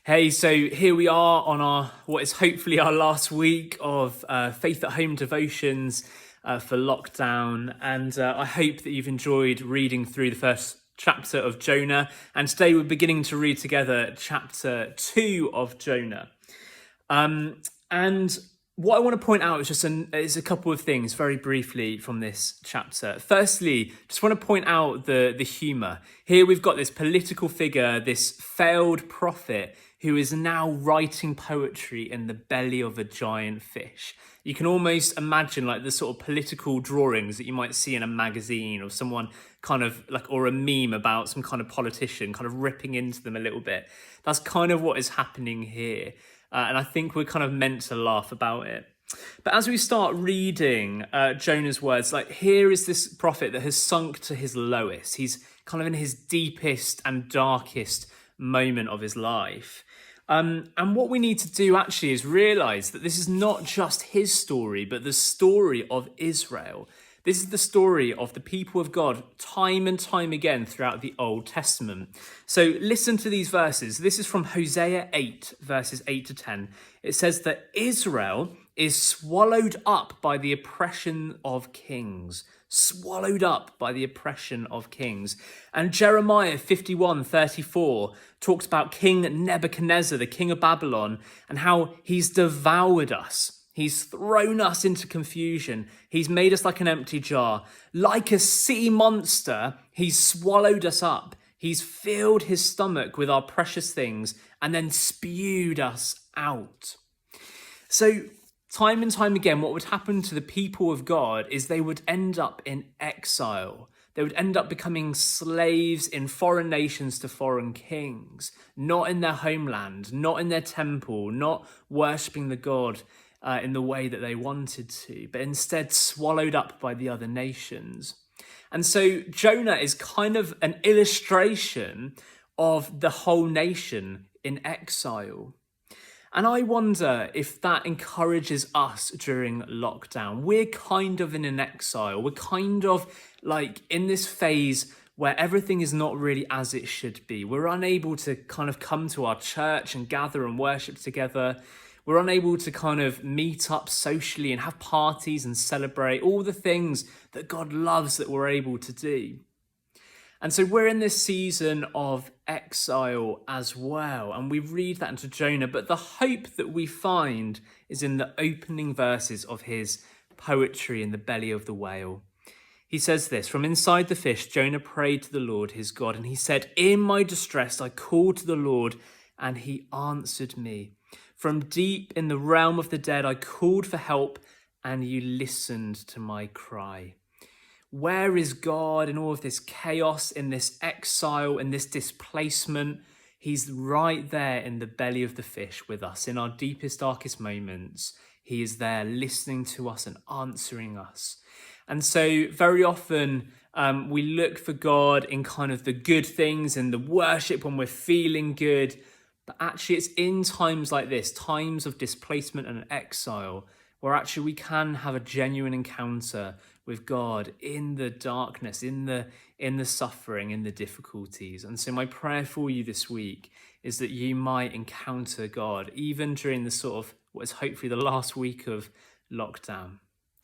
Hey, so here we are on our what is hopefully our last week of Faith at Home devotions for lockdown, and I hope that you've enjoyed reading through the first chapter of Jonah. And today we're beginning to read together chapter 2 of Jonah. And what I want to point out is a couple of things very briefly from this chapter. Firstly, just want to point out the humour. Here we've got this political figure, this failed prophet who is now writing poetry in the belly of a giant fish. You can almost imagine like the sort of political drawings that you might see in a magazine or someone kind of like, or a meme about some kind of politician kind of ripping into them a little bit. That's kind of what is happening here. And I think we're kind of meant to laugh about it. But as we start reading Jonah's words, like here is this prophet that has sunk to his lowest. He's kind of in his deepest and darkest moment of his life. And what we need to do actually is realize that this is not just his story, but the story of Israel. This is the story of the people of God time and time again throughout the Old Testament. So listen to these verses. This is from Hosea 8, verses 8 to 10. It says that Israel is swallowed up by the oppression of kings. Swallowed up by the oppression of kings. And Jeremiah 51:34 talks about King Nebuchadnezzar, the king of Babylon, and how he's devoured us. He's thrown us into confusion. He's made us like an empty jar. Like a sea monster, he's swallowed us up. He's filled his stomach with our precious things and then spewed us out. So time and time again, what would happen to the people of God is they would end up in exile. They would end up becoming slaves in foreign nations to foreign kings, not in their homeland, not in their temple, not worshipping the God in the way that they wanted to, but instead swallowed up by the other nations. And so Jonah is kind of an illustration of the whole nation in exile. And I wonder if that encourages us during lockdown. We're kind of in an exile. We're kind of like in this phase where everything is not really as it should be. We're unable to kind of come to our church and gather and worship together. We're unable to kind of meet up socially and have parties and celebrate all the things that God loves that we're able to do. And so we're in this season of exile as well. And we read that into Jonah. But the hope that we find is in the opening verses of his poetry in the belly of the whale. He says this, from inside the fish, Jonah prayed to the Lord his God. And he said, in my distress, I called to the Lord and he answered me. From deep in the realm of the dead, I called for help and you listened to my cry. Where is God in all of this chaos, in this exile, in this displacement? He's right there in the belly of the fish with us. In our deepest, darkest moments, he is there listening to us and answering us. And so very often we look for God in kind of the good things and the worship when we're feeling good. But actually it's in times like this, times of displacement and exile, where actually we can have a genuine encounter with God in the darkness, in the suffering, in the difficulties. And so my prayer for you this week is that you might encounter God, even during the sort of what is hopefully the last week of lockdown.